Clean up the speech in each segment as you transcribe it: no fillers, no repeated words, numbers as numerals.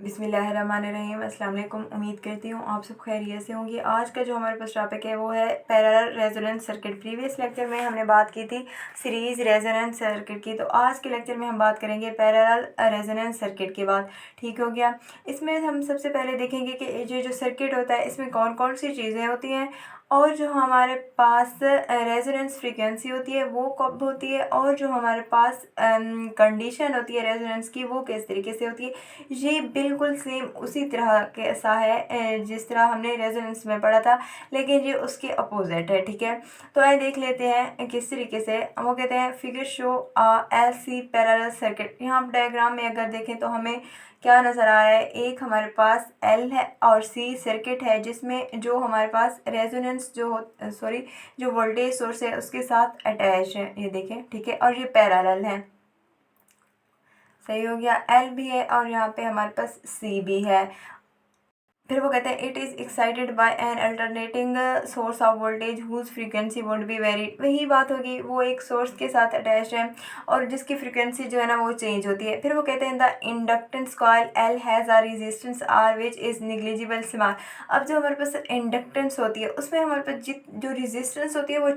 बिस्मिल्लाहिर्रहमानिर्रहीम। अस्सलाम वालेकुम। उम्मीद करती हूँ आप सब खैरियत से होंगे। आज का जो हमारे पास टॉपिक है वो है parallel resonance circuit. Previous lecture में हमने बात की थी सीरीज़ रेजोनेंस सर्किट की, तो आज के लेक्चर में हम बात करेंगे पैरेलल रेजोनेंस सर्किट की बात। ठीक हो गया। इसमें हम सबसे पहले देखेंगे कि ये जो सर्किट होता है इसमें कौन कौन सी चीज़ें होती हैं और जो हमारे पास रेजोनेंस फ्रीक्वेंसी होती है वो कब होती है, और जो हमारे पास कंडीशन होती है रेजोनेंस की वो किस तरीके से होती है। ये बिल्कुल सेम उसी तरह के ऐसा है जिस तरह हमने रेजोनेंस में पढ़ा था, लेकिन ये उसके अपोजिट है। ठीक है, तो आइए देख लेते हैं किस तरीके से। वो कहते हैं figure show L C parallel circuit. यहाँ डायग्राम में अगर देखें तो हमें क्या नज़र आ रहा है, एक हमारे पास एल है और सी सर्किट है जिसमें जो हमारे पास रेजोनेंस जो वोल्टेज सोर्स है उसके साथ अटैच है, ये देखें। ठीक है, और ये पैरेलल है। सही हो गया। एल भी है और यहाँ पे हमारे पास सी भी है। फिर वो कहते हैं it is excited by an alternating source of voltage whose frequency would be varied. वही बात होगी, वो एक सोर्स के साथ अटैच है और जिसकी फ्रीक्वेंसी जो है ना वो चेंज होती है। फिर वो कहते हैं the inductance coil L has a resistance R which is negligible small. अब जो हमारे पास इंडक्टेंस होती है उसमें हमारे पास जो रेजिस्टेंस होती है वो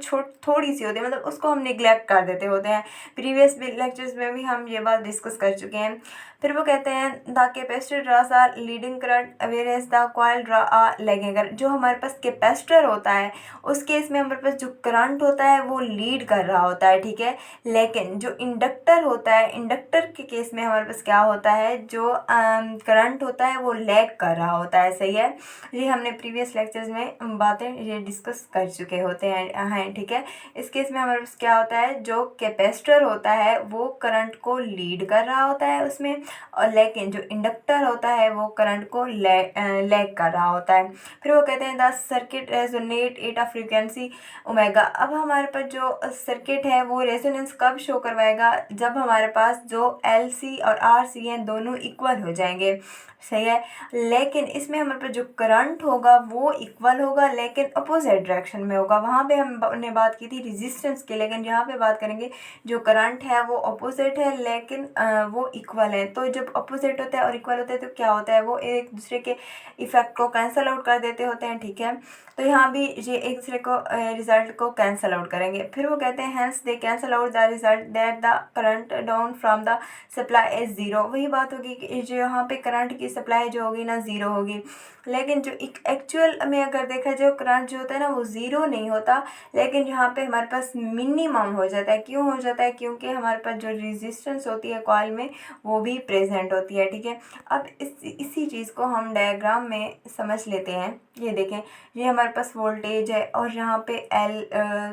थोड़ी सी होती है, मतलब उसको हम निगलेक्ट कर देते होते हैं। प्रीवियस लेक्चर्स में भी हम ये बात डिस्कस कर चुके हैं। फिर वो कहते हैं the capacitor draws are leading current whereas the coil draw a lagging current. जो हमारे पास कैपेसिटर होता है उस केस में हमारे पास जो करंट होता है वो लीड कर रहा होता है। ठीक है, लेकिन जो इंडक्टर होता है, इंडक्टर के केस में हमारे पास क्या होता है, जो करंट होता है वो लैग कर रहा होता है। सही है, ये हमने प्रीवियस लेक्चर्स में बातें ये डिस्कस कर चुके होते हैं। ठीक है, इस केस में हमारे पास क्या होता है, जो कैपेसिटर होता है वो करंट को लीड कर रहा होता है उसमें, और लेकिन जो इंडक्टर होता है वो करंट को लैग कर रहा होता है। फिर वो कहते हैं the circuit resonate at a frequency omega. अब हमारे पास जो सर्किट है वो रेजोनेंस कब शो करवाएगा, जब हमारे पास जो एल सी और आर सी हैं दोनों इक्वल हो जाएंगे। सही है, लेकिन इसमें हमारे पास जो करंट होगा वो इक्वल होगा लेकिन अपोजिट डायरेक्शन में होगा। वहाँ पे हमने बात की थी रेजिस्टेंस की, लेकिन यहाँ पे बात करेंगे जो करंट है वो अपोजिट है लेकिन वो इक्वल है। तो जब अपोजिट होता है और इक्वल होता है तो क्या होता है, वो एक दूसरे के इफेक्ट को कैंसिल आउट कर देते होते हैं। ठीक है, तो यहाँ भी ये एक दूसरे को रिजल्ट को कैंसिल आउट करेंगे। फिर वो कहते हैं hence they cancel out the result that the current drawn from the supply is zero. वही बात होगी कि जो यहाँ पे करंट की सप्लाई जो होगी ना ज़ीरो होगी, लेकिन जो एक्चुअल में अगर देखा जाए करंट जो होता है ना वो ज़ीरो नहीं होता, लेकिन यहाँ पे हमारे पास मिनिमम हो जाता है। क्यों हो जाता है, क्योंकि हमारे पास जो रेजिस्टेंस होती है कॉइल में वो भी प्रेजेंट होती है। ठीक है, अब इसी चीज़ को हम डायग्राम में समझ लेते हैं। ये देखें, ये हमारे पास वोल्टेज है और यहाँ पे एल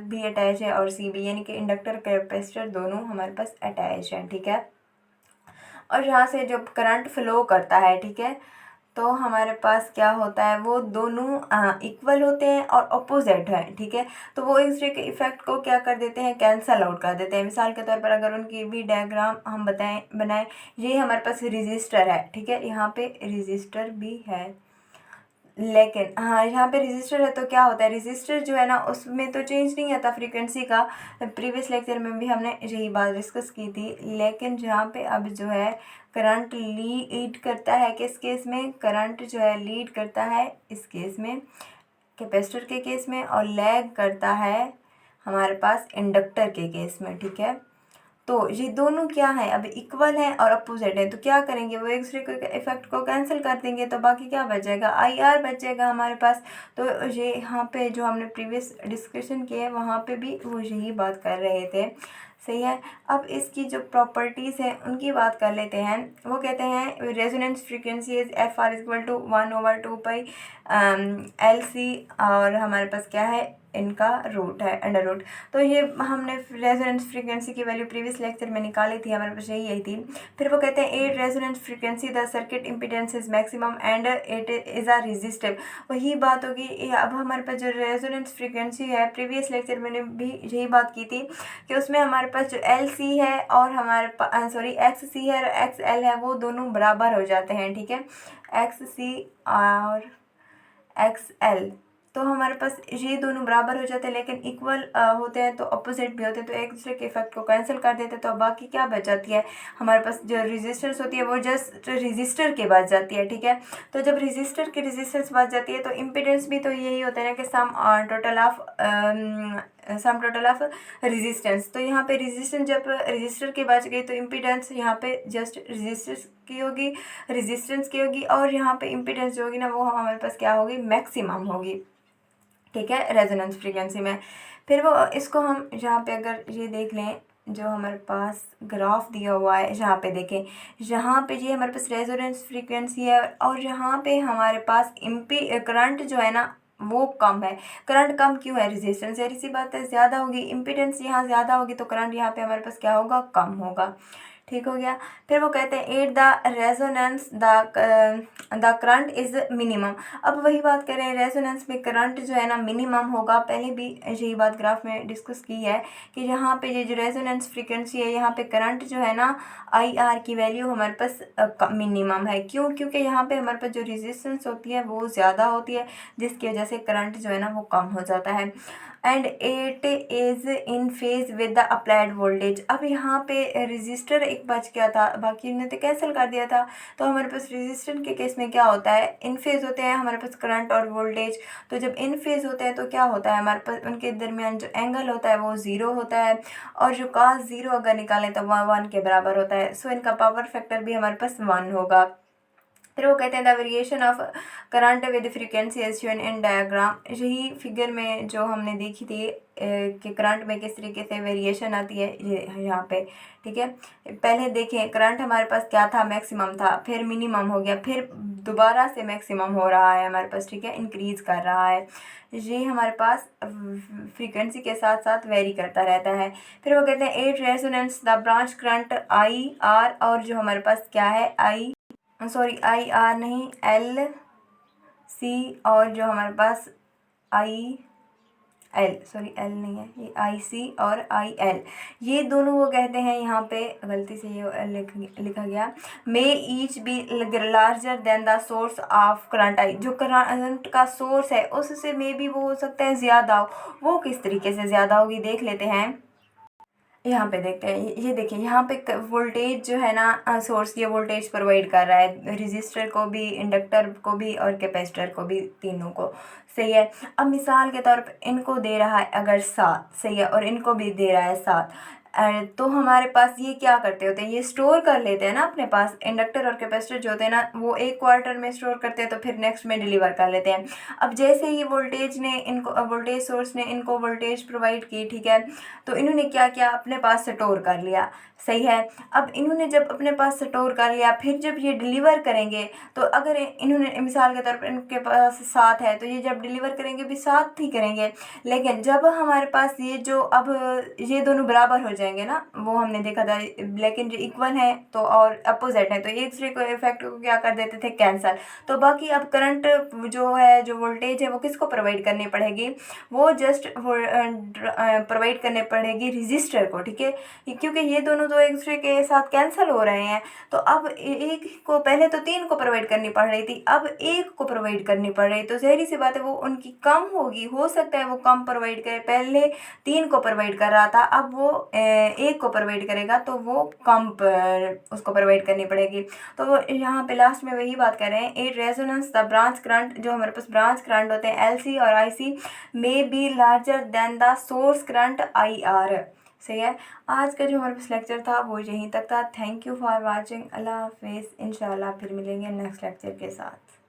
भी अटैच है और सी भी, यानी कि इंडक्टर कैपेसिटर दोनों हमारे पास अटैच हैं। ठीक है, और यहाँ से जब करंट फ्लो करता है, ठीक है, तो हमारे पास क्या होता है, वो दोनों इक्वल होते हैं और अपोजिट है। ठीक है, तो वो एक दूसरे के इफेक्ट को क्या कर देते हैं, कैंसल आउट कर देते हैं। मिसाल के तौर पर अगर उनकी भी डायग्राम हम बनाएं, ये हमारे पास रजिस्टर है। ठीक है, यहाँ पे रजिस्टर भी है, लेकिन हाँ यहाँ पे रजिस्टर है तो क्या होता है, रजिस्टर जो है ना उसमें तो चेंज नहीं आता फ्रीक्वेंसी का। प्रीवियस लेक्चर में भी हमने यही बात डिस्कस की थी, लेकिन जहाँ पे अब जो है करंट लीड करता है, किस केस में करंट जो है लीड करता है, इस केस में कैपेसिटर के केस में, और लैग करता है हमारे पास इंडक्टर के केस में। ठीक है, तो ये दोनों क्या है, अब इक्वल है और अपोजिट है, तो क्या करेंगे, वो एक दूसरे को इफेक्ट को कैंसिल कर देंगे, तो बाकी क्या बचेगा, आई आर बचेगा हमारे पास। तो ये यहाँ पे जो हमने प्रीवियस डिस्कशन किया है वहाँ पे भी वो यही बात कर रहे थे। सही है, अब इसकी जो प्रॉपर्टीज़ हैं उनकी बात कर लेते हैं। वो कहते हैं resonance frequency is F R equal to 1/2 L C, और हमारे पास क्या है, इनका रूट है अंडर रूट। तो ये हमने रेजोनेंस फ्रीक्वेंसी की वैल्यू प्रीवियस लेक्चर में निकाली थी, हमारे पास यही थी। फिर वो कहते हैं at resonance frequency the circuit impedance is maximum and it is a resistive. वही बात होगी, अब हमारे पास जो रेजोनेंस फ्रीक्वेंसी है प्रीवियस लेक्चर में भी यही बात की थी कि उसमें हमारे पास जो एल सी है और हमारे पास एक्स सी है और एक्स एल है वो दोनों बराबर हो जाते हैं। ठीक है, एक्स सी और एक्स एल तो हमारे पास ये दोनों बराबर हो जाते हैं, लेकिन इक्वल होते हैं तो अपोजिट भी होते हैं, तो एक दूसरे के इफेक्ट को कैंसिल कर देते हैं। तो अब बाकी क्या बच जाती है हमारे पास, जो रेजिस्टेंस होती है वो जस्ट रजिस्टर के बच जाती है, ठीक है। तो जब रजिस्टर की रेजिस्टेंस बच जाती है तो इम्पीडेंस भी तो यही होता है ना कि सम टोटल ऑफ रेजिस्टेंस। तो यहाँ पे रेजिस्टेंस जब रजिस्टर की बच गई तो इम्पीडेंस यहाँ पे जस्ट रेजिस्टेंस की होगी, और यहाँ पे इम्पीडेंस जो होगी ना वो हमारे पास क्या होगी, मैक्सिमम होगी, ठीक है, रेजोनेंस फ्रीक्वेंसी में। फिर वो इसको हम यहाँ पे अगर ये देख लें, जो हमारे पास ग्राफ दिया हुआ है, यहाँ पे देखें, यहाँ पे ये हमारे पास रेजोनेंस फ्रीक्वेंसी है, और यहाँ पे हमारे पास करंट जो है ना वो कम है। करंट कम क्यों है, रेजिस्टेंस जहरी सी बात है ज़्यादा होगी, इम्पीडेंस यहाँ ज़्यादा होगी, तो करंट यहाँ पे हमारे पास क्या होगा, कम होगा, ठीक हो गया। फिर वो कहते हैं at the resonance the current is minimum. अब वही बात कर रहे हैं, रेजोनेंस में करंट जो है ना मिनिमम होगा। पहले भी यही बात ग्राफ में डिस्कस की है कि यहाँ पे ये जो रेजोनेंस फ्रीक्वेंसी है, यहाँ पे करंट जो है ना IR की वैल्यू हमारे पास मिनिमम है। क्यों, क्योंकि यहाँ पे हमारे पास जो रेजिस्टेंस होती है वो ज़्यादा होती है, जिसकी वजह से करंट जो है ना वो कम हो जाता है। And it is in phase with the applied voltage. अब यहाँ पे रजिस्टर एक बच गया था, बाकी ने तो कैंसिल कर दिया था। तो हमारे पास रजिस्टर के केस में क्या होता है, इन फेज होते हैं हमारे पास करंट और वोल्टेज। तो जब इन फेज होते हैं तो क्या होता है, हमारे पास उनके दरमियान जो एंगल होता है वो 0 होता है, और जो cos 0 अगर निकालें तो वह 1 के बराबर होता है। सो इनका पावर फैक्टर भी हमारे पास 1 होगा। फिर वो कहते हैं the variation of current with frequency as shown in diagram. यही फिगर में जो हमने देखी थी कि करंट में किस तरीके से वेरिएशन आती है, ये यहाँ पे, ठीक है। पहले देखें करंट हमारे पास क्या था, मैक्सिमम था, फिर मिनिमम हो गया, फिर दोबारा से मैक्सिमम हो रहा है हमारे पास, ठीक है, इंक्रीज़ कर रहा है। ये हमारे पास फ्रीक्वेंसी के साथ साथ वेरी करता रहता है। फिर वो कहते हैं at resonance the branch current IR, और जो हमारे पास क्या है IR नहीं LC, और जो हमारे पास L नहीं है, ये IC और IL, ये दोनों वो कहते हैं, यहाँ पे गलती से ये लिखा गया, may each be larger than the source of current I। जो करंट का सोर्स है उससे मे भी वो हो सकता है ज़्यादा हो। वो किस तरीके से ज़्यादा होगी देख लेते हैं, यहाँ पे देखते हैं। ये देखिए यहाँ पे वोल्टेज जो है ना, सोर्स ये वोल्टेज प्रोवाइड कर रहा है रजिस्टर को भी, इंडक्टर को भी और कैपेसिटर को भी, तीनों को, सही है। अब मिसाल के तौर पे इनको दे रहा है अगर 7, सही है, और इनको भी दे रहा है 7, तो हमारे पास ये क्या करते होते हैं, ये स्टोर कर लेते हैं ना अपने पास। इंडक्टर और कैपेसिटर जो होते हैं ना वो एक क्वार्टर में स्टोर करते हैं, तो फिर नेक्स्ट में डिलीवर कर लेते हैं। अब जैसे ही वोल्टेज सोर्स ने इनको वोल्टेज प्रोवाइड की, ठीक है, तो इन्होंने क्या किया, अपने पास स्टोर कर लिया, सही है। अब इन्होंने जब अपने पास स्टोर कर लिया, फिर जब ये डिलीवर करेंगे, तो अगर इन्होंने मिसाल के तौर पर इनके पास 7 है, तो ये जब डिलीवर करेंगे भी 7 ही करेंगे। लेकिन जब हमारे पास ये जो अब ये दोनों बराबर हो जाएंगे ना, वो हमने देखा था, लेकिन जो इक्वल है तो और अपोजिट है, तो एक दूसरे को इफेक्ट को क्या कर देते थे, कैंसल। तो बाकी अब करंट जो है, जो वोल्टेज है, वो किसको प्रोवाइड करनी पड़ेगी, वो जस्ट प्रोवाइड करने पड़ेगी रजिस्टर को, ठीक है, क्योंकि ये दोनों तो एक दूसरे के साथ कैंसिल हो रहे हैं। तो अब एक को, पहले तो 3 को प्रोवाइड करनी पड़ रही थी, अब 1 को प्रोवाइड करनी पड़ रही, तो ज़ाहिर सी बात है वो उनकी कम होगी। हो सकता है वो कम प्रोवाइड करे, पहले 3 को प्रोवाइड कर रहा था, अब वो 1 को प्रोवाइड करेगा, तो वो कम उसको प्रोवाइड करनी पड़ेगी। तो वो यहाँ पे लास्ट में वही बात कर रहे हैं, at resonance the branch current, जो हमारे पास ब्रांच करंट होते हैं LC और IC may be larger than the source current IR, सही है। आज का जो हमारे पास लेक्चर था वो यहीं तक था। Thank you for watching. अल्लाह हाफिज़। इंशाल्लाह फिर मिलेंगे नेक्स्ट लेक्चर के साथ।